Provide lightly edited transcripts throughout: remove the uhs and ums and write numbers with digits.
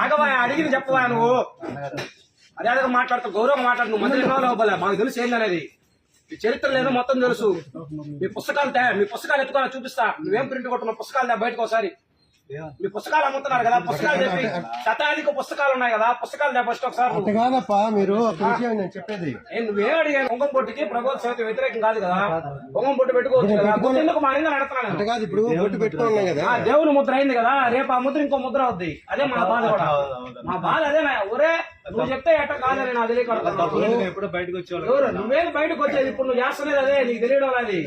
ఆగవా అడిగింది చెప్పవా నువ్వు అదే అదే మాట్లాడుతూ గౌరవం మాట్లాడు నువ్వు మంత్రి మాకు తెలుసు ఏందనేది మీ చరిత్ర లేదు మొత్తం తెలుసు మీ పుస్తకాలు ఎత్తుకోవాలి చూపిస్తా నువ్వేం ప్రింట్ కొట్టున్న పుస్తకాలు బయటకు ఒకసారి మీ పుస్తకాలు అమ్ముతున్నారు కదా పుస్తకాలు చెప్పి శతాధిక పుస్తకాలు ఉన్నాయి కదా పుస్తకాలు ఫస్ట్ ఒకసారి కాదప్పా మీరు ఒక విషయం నేను చెప్పేది నువ్వే అడిగాను కుంగం పొట్టుకి ప్రభుత్వ సేవకి వ్యతిరేకం కాదు కదా కుంగం పొట్టు పెట్టుకోవచ్చు కదా ఎందుకు మా ఇంట్లో నడుతున్నాను ఇప్పుడు బొట్టు పెట్టుకున్నాం కదా దేవుని ముద్ర అయింది కదా రేపు ఆ ముద్ర ఇంకో ముద్ర అవుద్ది అదే మన బాధ కూడా మా బాధ అదే ఒరే నువ్వు చెప్తే ఎట్ట కాదని నాకు తెలియకూడదు బయటకు వచ్చేవాళ్ళు నువ్వేది బయటకు వచ్చేది ఇప్పుడు నువ్వు చేస్తున్నది అదే నీకు తెలియడం అది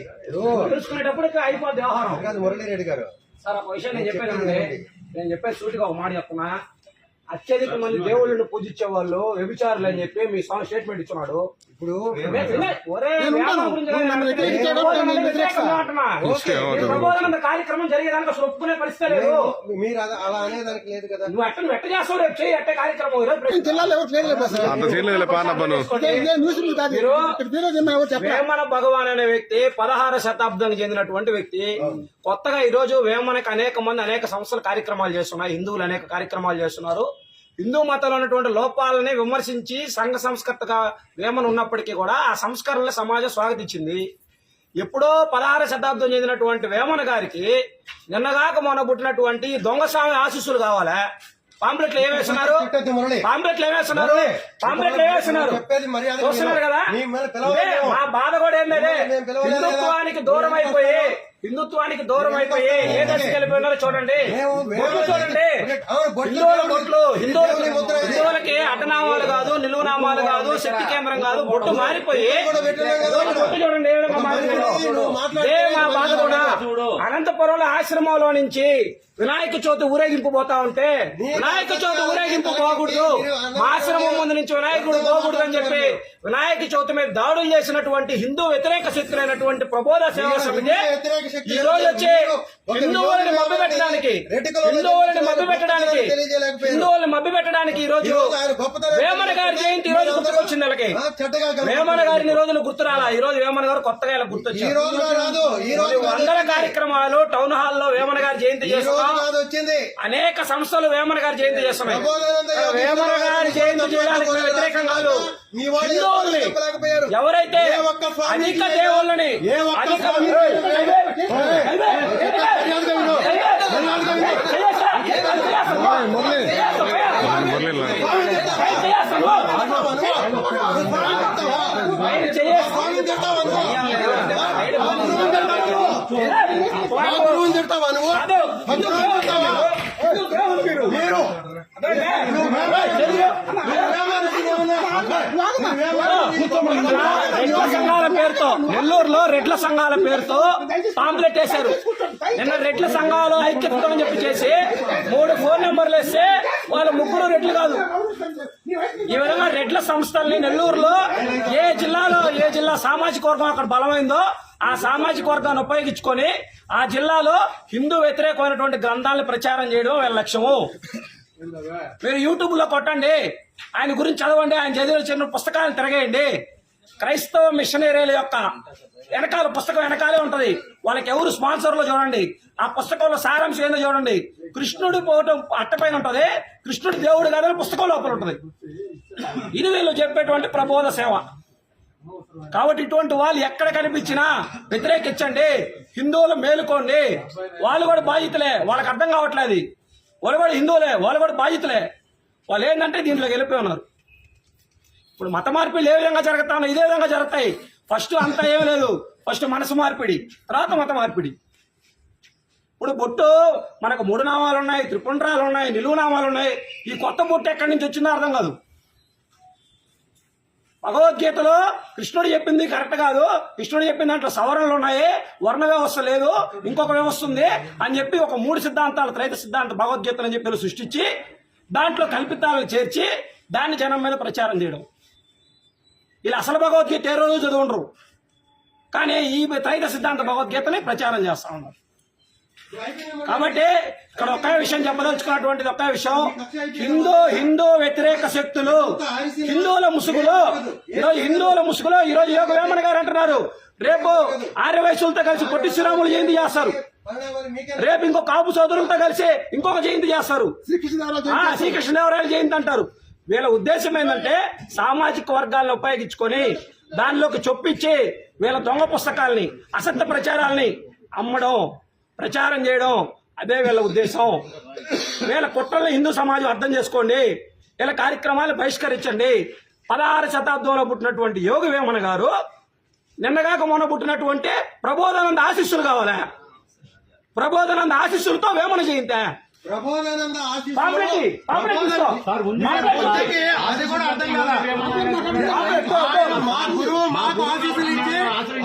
తెలుసుకునేటప్పటికి అయిపోద్ది వ్యవహారం మురళీరెడ్డి గారు సార్ ఒక విషయం నేను చెప్పానండి నేను చెప్పే సూటిగా ఒక మాట చెప్తున్నా అత్యధిక మంది దేవుళ్ళని పూజించే వాళ్ళు వ్యభిచారులు అని చెప్పి మీ స్వామి స్టేట్మెంట్ ఇస్తున్నాడు ఇప్పుడు కార్యక్రమం జరిగేదానికి అసలు ఒప్పుకునే పరిస్థితి లేదు మీరు అలా అనేదానికి లేదు కదా నువ్వు ఎట్ట చేస్తావు రేపు చేయి అట్టే కార్యక్రమం వేమన భగవాన్ అనే వ్యక్తి 16వ శతాబ్దానికి చెందినటువంటి వ్యక్తి కొత్తగా ఈ రోజు వేమనకి అనేక మంది అనేక సంస్థలు కార్యక్రమాలు చేస్తున్నాయి హిందువులు అనేక కార్యక్రమాలు చేస్తున్నారు హిందూ మతంలో ఉన్నటువంటి లోపాలని విమర్శించి సంఘ సంస్కర్తగా వేమన ఉన్నప్పటికీ కూడా ఆ సంస్కరణలు సమాజం స్వాగతించింది ఎప్పుడో 16వ శతాబ్దం చెందినటువంటి వేమన గారికి నిన్నగాక మొన్న పుట్టినటువంటి దొంగస్వామి ఆశీస్సులు కావాలా పాంప్లెట్లు ఏమేస్తున్నారు చూస్తున్నారు కదా మా బాధ కూడా ఏంటంటే హిందుత్వానికి దూరం అయిపోయి ఏ దశకి వెళ్ళిపోయినారో చూడండి చూడండి హిందువులకి అడ్డనామాలు కాదు నిలువునామాలు కాదు శక్తి కేంద్రం కాదు బొట్టు మారిపోయి చూడండి మా బాధ కూడా అనంతపురంలో ఆశ్రమంలో నుంచి వినాయక చవితి ఊరేగింపు పోతా ఉంటే వినాయక చవితి ఊరేగింపు పోకూడదు మా ఆశ్రమం ముందు నుంచి వినాయకుడు పోకూడదు అని చెప్పి వినాయక చవితి మీద దాడులు చేసినటువంటి హిందూ వ్యతిరేక శక్తులైనటువంటి ప్రబోధ సేవా సమితి ఈ రోజు వచ్చి హిందువుల్ని మభ్య పెట్టడానికి ఈ రోజు వేమన గారి జయంతి ఈ రోజు గుర్తుకొచ్చింది వాళ్ళకి వేమన గారిని రోజులు గుర్తురాలా ఈ రోజు వేమన గారు కొత్తగా ఇలా గుర్తొచ్చారు వందల కార్యక్రమాలు టౌన్ హాల్లో వేమన గారి జయంతి చేస్తున్నాం అనేక సంస్థలు వేమన గారి జయంతి చేస్తున్నాయి వేమన గారి జయంతి చేయడానికి వ్యతిరేకం కాదు ఎవరైతే అధిక దేవుళ్ళని సంఘాల పేరుతో నెల్లూరులో రెడ్ల సంఘాల పేరుతో పాంప్లెట్ వేశారు నిన్న రెడ్ల సంఘాలు ఐక్యత అని చెప్పి చేసి 3 ఫోన్ నెంబర్లు వేస్తే వాళ్ళు 3 రెడ్లు కాదు ఈ విధంగా రెడ్ల సంస్థల్ని నెల్లూరులో ఏ జిల్లా సామాజిక వర్గం అక్కడ బలమైందో ఆ సామాజిక వర్గాన్ని ఉపయోగించుకొని ఆ జిల్లాలో హిందూ వ్యతిరేకమైనటువంటి గ్రంథాలను ప్రచారం చేయడం వీళ్ళ లక్ష్యము మీరు యూట్యూబ్ లో కొట్టండి ఆయన గురించి చదవండి ఆయన చదివిన పుస్తకాలను తిరగేయండి క్రైస్తవ మిషనరీల యొక్క వెనకాల పుస్తకం వెనకాలే ఉంటది వాళ్ళకి ఎవరు స్పాన్సర్లో చూడండి ఆ పుస్తకంలో సారాంశం ఏందో చూడండి కృష్ణుడి పోవటం అట్టపైన ఉంటది కృష్ణుడి దేవుడు కాదని పుస్తకం లోపల ఉంటది ఇది వీళ్ళు చెప్పేటువంటి ప్రబోధ సేవ కాబట్టి ఇటువంటి వాళ్ళు ఎక్కడ కనిపించినా వ్యతిరేకించండి హిందువులు మేలుకోండి వాళ్ళు కూడా బాధితులే వాళ్ళకి అర్థం కావట్లేదు వాళ్ళు కూడా హిందువులే వాళ్ళు కూడా బాధితులే వాళ్ళు ఏంటంటే దీంట్లోకి వెళ్ళిపోయి ఉన్నారు ఇప్పుడు మత మార్పిడి ఏ విధంగా జరుగుతా ఉన్నాయి ఇదే విధంగా జరుగుతాయి ఫస్ట్ అంతా ఏం లేదు ఫస్ట్ మనసు మార్పిడి తర్వాత మత మార్పిడి ఇప్పుడు బొట్టు మనకు 3 నామాలు ఉన్నాయి త్రిపుండ్రాలు ఉన్నాయి నిలువు నామాలు ఉన్నాయి ఈ కొత్త బొట్టు ఎక్కడి నుంచి వచ్చిందో అర్థం కాదు భగవద్గీతలో కృష్ణుడు చెప్పింది కరెక్ట్ కాదు కృష్ణుడు చెప్పిన దాంట్లో సవరణలు ఉన్నాయి వర్ణ వ్యవస్థ లేదు ఇంకొక వ్యవస్థ ఉంది అని చెప్పి ఒక 3 సిద్ధాంతాలు త్రైత సిద్ధాంత భగవద్గీతలు అని చెప్పి సృష్టించి దాంట్లో కల్పితాలను చేర్చి దాన్ని జనం మీద ప్రచారం చేయడం ఇలా అసలు భగవద్గీత ఏ రోజు చదువుండరు కానీ ఈ త్రైత సిద్ధాంత భగవద్గీతని ప్రచారం చేస్తా ఉన్నారు కాబట్టి ఇక్కడ ఒకే విషయం చెప్పదలుచుకున్నటువంటిది ఒకే విషయం, హిందూ వ్యతిరేక శక్తులు హిందువుల ముసుగులో ఈరోజు యోగ వేమన గారు అంటున్నారు రేపు ఆర్యవైశ్యులతో కలిసి పొట్టి శ్రీరాములు జయంతి చేస్తారు, రేపు ఇంకో కాపు సోదరులతో కలిసి ఇంకొక జయంతి చేస్తారు, శ్రీకృష్ణదేవరాయల జయంతి అంటారు. వీళ్ళ ఉద్దేశం ఏంటంటే సామాజిక వర్గాలను ఉపయోగించుకొని దానిలోకి చొప్పించి వీళ్ళ దొంగ పుస్తకాలని అసత్య ప్రచారాలని అమ్మడం, ప్రచారం చేయడం, అదే వీళ్ళ ఉద్దేశం. వీళ్ళ కుట్రలను హిందూ సమాజం అర్థం చేసుకోండి, వీళ్ళ కార్యక్రమాలు బహిష్కరించండి. 16వ శతాబ్దంలో పుట్టినటువంటి యోగ వేమన గారు నిన్నగాక మొన్న పుట్టినటువంటి ప్రబోధానంద ఆశీస్సులు కావాలా? ప్రబోధానంద ఆశీస్సులతో వేమన జయంతే ప్రబోధానంద అది కూడా అర్థం కాదా? మా గురువు మాకు ఆశీస్సులు ఇచ్చి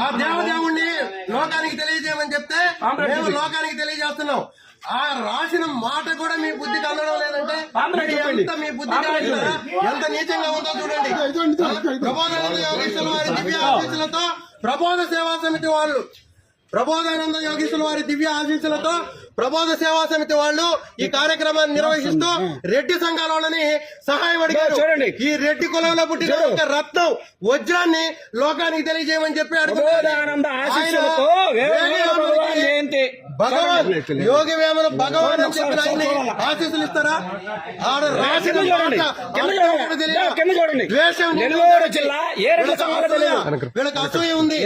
ఆ దేవదేవుణ్ణి లోకానికి తెలియజేయమని చెప్తే మేము లోకానికి తెలియజేస్తున్నాం. ఆ రాసిన మాట కూడా మీ బుద్ధికి అందడం లేదంటే ఎంత మీ బుద్ధికి అందడా? ఎంత నీచంగా ఉందో చూడండి. ప్రబోధానంద యోగేశ్వర వారి దివ్య ఆశీస్సులతో ప్రబోధ సేవా సమితి వాళ్ళు ప్రబోధానంద యోగేశ్వర వారి దివ్య ఆశీస్సులతో ప్రబోధ సేవా సమితి వాళ్ళు ఈ కార్యక్రమాన్ని నిర్వహిస్తూ రెడ్డి సంఘాల వాళ్ళని సహాయం అడిగారు. ఈ రెడ్డి కులంలో పుట్టిన ఒక రత్నం వజ్రాన్ని లోకానికి తెలియజేయమని చెప్పి భగవాన్ యోగి వేమన భగవాన్ అని చెప్పిన ఆయన్ని ఆశీస్సులు ఇస్తారా? ఆడ రాసిన ద్వేషం, వీళ్ళకి అసూయ ఉంది,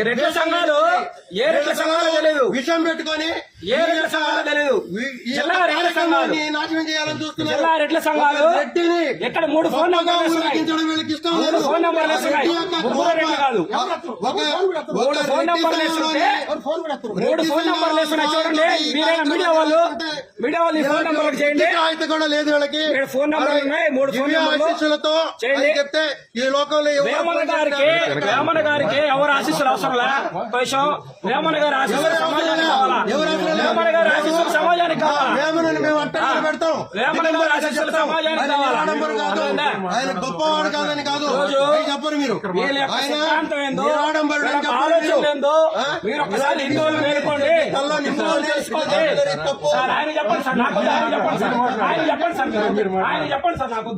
విషం పెట్టుకొని నాశనం చేయాలని చూస్తున్నారు. రెడ్డిని ఇక్కడ 3 ఫోన్ నంబర్లు ఉపయోగించడం వీళ్ళకి ఇష్టం లేదు. ఫోన్ నంబర్లు కాదు, 3 ఫోన్ నంబర్లు చూడండి. మీరైనా మీడియా వాళ్ళు ఈ ఫోన్ నంబర్లకు చేయండి. అయితే కూడా లేదు వీళ్ళకి. ఫోన్ నంబర్లు ఉన్నాయి, 3 ఫోన్ ఆశీస్సులతో చెప్తే ఈ లోకంలో వేమన గారికి ఎవరు ఆశీస్సులు అవసరం లే. వేమన గారి ఆశీస్సులు సమాజానికి కావాలా? వేమన గారి ఆశీస్సులు సమాజానికి కావాలా? వేమనని మేము అట్టగా పెడతాం. వేమన గారి ఆశీస్సులు సమాజానికి కావాలా? ఆయన గొప్పవాడు కాదని కాదు చెప్పరు మీరు. ఆయన ఆలోచన ఏందో మీరు ఒకసారి హిందువులు మేలుకోండి. సార్ ఆయన చెప్పండి సార్, నాకు ఆయన చెప్పండి సార్, ఆయన చెప్పండి సార్, ఆయన చెప్పండి సార్, నాకు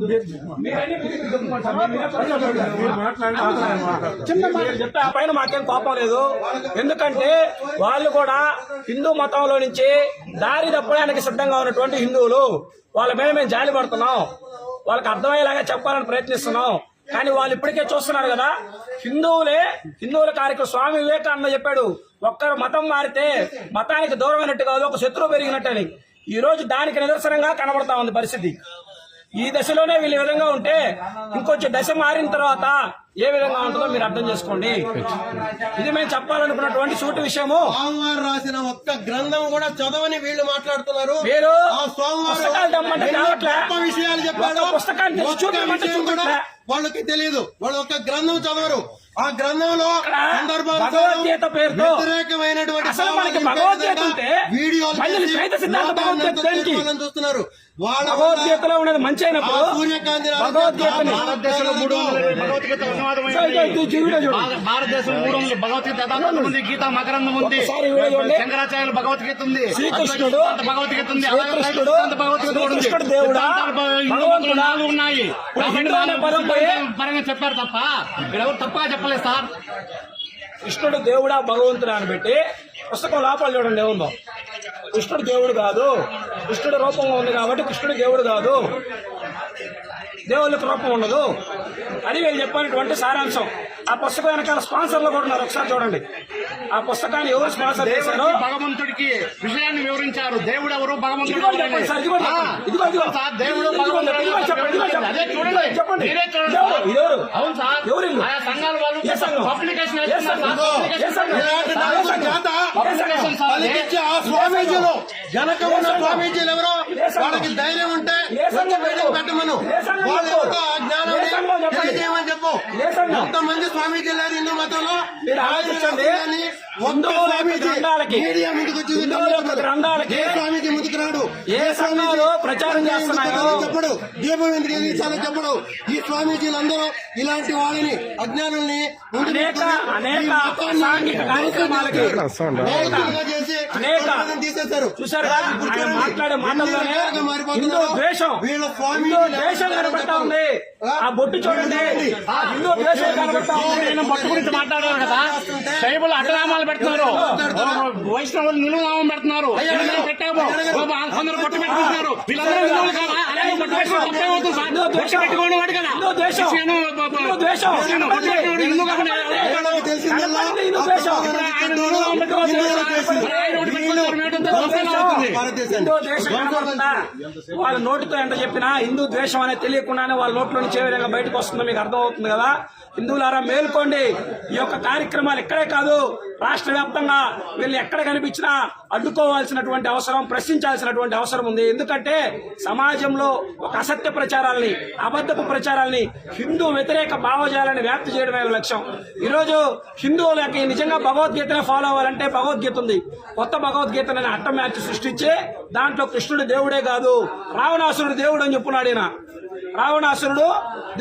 చెప్తే ఆ పైన మాకేం కోపం లేదు. ఎందుకంటే వాళ్ళు కూడా హిందూ మతంలో నుంచి దారి తప్పడానికి సిద్ధంగా ఉన్నటువంటి హిందువులు. వాళ్ళ మీద మేము జాలి పడుతున్నాం, వాళ్ళకి అర్థమయ్యేలాగా చెప్పాలని ప్రయత్నిస్తున్నాం. కానీ వాళ్ళు ఇప్పటికే చూస్తున్నారు కదా, హిందువుల కార్యక్రమం. స్వామి వివేకానంద చెప్పాడు, ఒక్కరు మతం మారితే మతానికి దూరమైనట్టు కాదు, ఒక శత్రువు పెరిగినట్టని. ఈ రోజు దానికి నిదర్శనంగా కనబడతా ఉంది పరిస్థితి. ఈ దశలోనే వీళ్ళు ఈ విధంగా ఉంటే ఇంకొంచెం దశ మారిన తర్వాత ఏ విధంగా ఉంటుందో మీరు అర్థం చేసుకోండి. ఇది మేము చెప్పాలనుకున్నటువంటి సూటి విషయము. స్వామివారు రాసిన ఒక్క గ్రంథం కూడా చదవని వీళ్ళు మాట్లాడుతున్నారు. మీరు విషయాలు చెప్పారు, పుస్తకాన్ని వాళ్ళకి తెలియదు. వాళ్ళు ఒక గ్రంథం చదవరు. ఆ గ్రంథంలో భగవద్గీత పేరుతో వ్యతిరేకమైనటువంటి వీడియోలు చూస్తున్నారు. భగవద్గీతలో ఉన్నది మంచి అయినప్పుడు సూర్యకాంతి భారతదేశంలో 300 భగవద్గీత ఉంది, గీత మకరందం ఉంది, శంకరాచార్యుల భగవద్గీత ఉంది, శ్రీకృష్ణుడు భగవద్గీత ఉంది, శ్రీకృష్ణుడు దేవుడా ఉన్నాయి. పరంగా చెప్పారు తప్ప ఎవరు తప్పగా చెప్పలేదు సార్. కృష్ణుడు దేవుడా భగవంతుడా అని పెట్టి పుస్తకం లోపల చూడండి ఏముందో. కృష్ణుడు దేవుడు కాదు, కృష్ణుడు రూపంలో ఉంది కాబట్టి కృష్ణుడు దేవుడు కాదు, దేవుళ్ళకి రూపం ఉండదు అని వీళ్ళు చెప్పినటువంటి సారాంశం. ఆ పుస్తకం వెనకాల స్పాన్సర్లు కూడా ఉన్నారు, ఒకసారి చూడండి. ఆ పుస్తకాన్ని ఎవరు స్పాన్సర్ చేశారు? భగవంతుడికి విషయాన్ని వివరించారు. దేవుడు ఎవరు, భగవంతుడు దేవుడు చెప్పండి. అవును సార్, ఎవరు ఆయా సంఘాల వాళ్ళు పబ్లికేషన్ స్వామీజీలు వెనక ఉన్న స్వామీజీలు ఎవరో వాళ్ళకి ధైర్యం ఉంటే పెట్టమను. వాళ్ళు ఎవరో ఆ జ్ఞానం తెలియజేయమని చెప్పు. ఎంతమంది స్వామీజీలు లేరు హిందూ మతంలో. మీడియా ముందుకు వచ్చి ఏ స్వామీజీ ముందుకు రాడు, ఏ సంఘాలు ప్రచారం చేస్తున్నాయో చెప్పడు, దీపం ఎందుకు వెలిగించాలో చెప్పడు. ఈ స్వామీజీలందరూ ఇలాంటి వాళ్ళని అజ్ఞానుల్ని అనేక సాంఘిక కార్యక్రమాలకి చేసి అనేక తీసేశారు. చూసారు ఆయన మాట్లాడే మాటల్లోనే హిందూ ద్వేషం, వీళ్ళ హిందూ ద్వేషం కనబడతా ఉంది. ఆ బొట్టు చూడండి, ఆ హిందూ ద్వేషం కనబడతా ఉంది. నేను బొట్టు గురించి మాట్లాడాను కదా, బైబుల్ అడ్డనామాలు పెడుతున్నారు, వైష్ణవులు నిలువనామం పెడుతున్నారు, పెట్టాము అందరూ బొట్టు పెట్టుకుంటున్నారు. వీళ్ళందరూ హిందువులు కాదా? అలాగే బొట్టు పెట్టుకోవడం తప్పే అవుతుంది సార్. బొట్టు పెట్టుకోవడం వాడు కదా హిందూ ద్వేషం, హిందూ ద్వేషం హిందూ కాకుండా తెలిసిందల్లా హిందూ ద్వేషం, హిందూ ద్వేషం కనబడుతుందా? వాళ్ళ నోటితో ఎంత చెప్పినా హిందూ ద్వేషం అనేది తెలియకుండానే వాళ్ళ నోట్లో నుంచి ఏ విధంగా బయటకు వస్తుందో మీకు అర్థం అవుతుంది కదా. హిందువులారా మేల్కోండి. ఈ యొక్క కార్యక్రమాలు ఇక్కడే కాదు, రాష్ట్ర వ్యాప్తంగా వీళ్ళు ఎక్కడ కనిపించినా అడ్డుకోవాల్సినటువంటి అవసరం, ప్రశ్నించాల్సినటువంటి అవసరం ఉంది. ఎందుకంటే సమాజంలో ఒక అసత్య ప్రచారాలని, అబద్ధపు ప్రచారాలని, హిందూ వ్యతిరేక భావజాలని వ్యాప్తి చేయడమే లక్ష్యం. ఈరోజు హిందువులకి నిజంగా భగవద్గీతనే ఫాలో అవ్వాలంటే భగవద్గీత ఉంది. కొత్త భగవద్గీతని అట్ట మ్యాచ్ సృష్టించి దాంట్లో కృష్ణుడు దేవుడే కాదు, రావణాసురుడు దేవుడు అని చెప్పున్నాడు. ఈయన రావణాసురుడు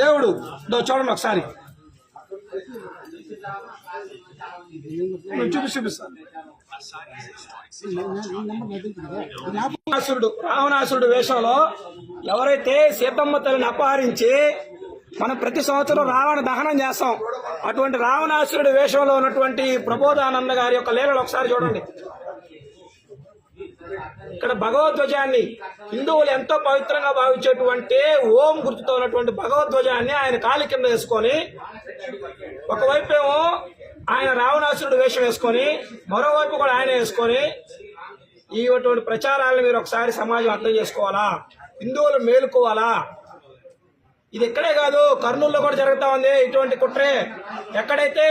దేవుడు. చూడండి ఒకసారి చూపిస్తాను. రావణాసురుడు వేషంలో ఎవరైతే సీతమ్మ తల్లిని అపహరించి మనం ప్రతి సంవత్సరం రావణ దహనం చేస్తాం, అటువంటి రావణాసురుడి వేషంలో ఉన్నటువంటి ప్రబోధానంద గారి యొక్క లీలలు ఒకసారి చూడండి. ఇక్కడ భగవద్ధ్వజాన్ని హిందువులు ఎంతో పవిత్రంగా భావించేటువంటి ఓం గుర్తుతో ఉన్నటువంటి భగవద్ధ్వజాన్ని ఆయన కాలి కింద వేసుకొని, ఒకవైపు ఏమో ఆయన రావణాసురుడు వేషం వేసుకొని, మరోవైపు కూడా ఆయన వేసుకొని, ఇటువంటి ప్రచారాలను మీరు ఒకసారి సమాజం అర్థం చేసుకోవాలా, హిందువులు మేలుకోవాలా. ఇది ఇక్కడే కాదు, కర్నూలులో కూడా జరుగుతా ఉంది ఇటువంటి కుట్రే. ఎక్కడైతే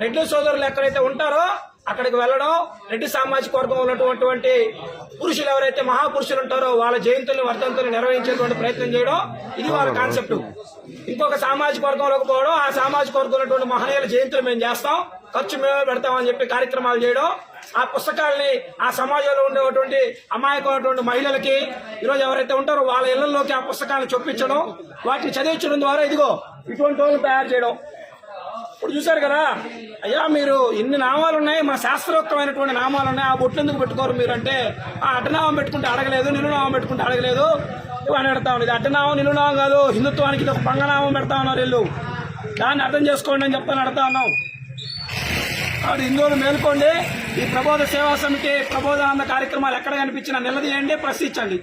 రెడ్డి సోదరులు ఎక్కడైతే ఉంటారో అక్కడికి వెళ్ళడం, రెడ్డి సామాజిక వర్గం ఉన్నటువంటి పురుషులు ఎవరైతే మహాపురుషులు ఉంటారో వాళ్ళ జయంతుల్ని, వర్ధంతుల్ని నిర్వహించేటువంటి ప్రయత్నం చేయడం, ఇది వాళ్ళ కాన్సెప్ట్. ఇంకొక సామాజిక వర్గంలోకి పోవడం, ఆ సామాజిక వర్గం ఉన్నటువంటి మహనీయుల జయంతులు మేము చేస్తాం, ఖర్చు మేమే పెడతామని చెప్పి కార్యక్రమాలు చేయడం, ఆ పుస్తకాలని ఆ సమాజంలో ఉండేటువంటి అమాయకమైనటువంటి మహిళలకి ఈరోజు ఎవరైతే ఉంటారో వాళ్ళ ఇళ్లలోకి ఆ పుస్తకాలను చొప్పించడం, వాటిని చదివించడం ద్వారా ఇదిగో ఇటువంటి వాళ్ళని తయారు చేయడం. ఇప్పుడు చూశారు కదా, అయ్యా మీరు ఇన్ని నామాలు ఉన్నాయి, మా శాస్త్రోక్తమైనటువంటి నామాలు ఉన్నాయి, ఆ బొట్లు ఎందుకు పెట్టుకోరు మీరు అంటే, ఆ అడ్డనామం పెట్టుకుంటే అడగలేదు, నిలునామం పెట్టుకుంటే అడగలేదు అని అడతా ఉన్నది. అడ్డనామం నిలునామం కాదు, హిందుత్వానికి ఇది ఒక పంగనామం పెడతా ఉన్నారు వీళ్ళు. దాన్ని అర్థం చేసుకోండి అని చెప్పని అడతా ఉన్నాం. కాబట్టి హిందువులు మేల్కోండి. ఈ ప్రబోధ సేవా సమితి ప్రబోధానంద కార్యక్రమాలు ఎక్కడ కనిపించినా నిలదీయండి, ప్రశ్నించండి.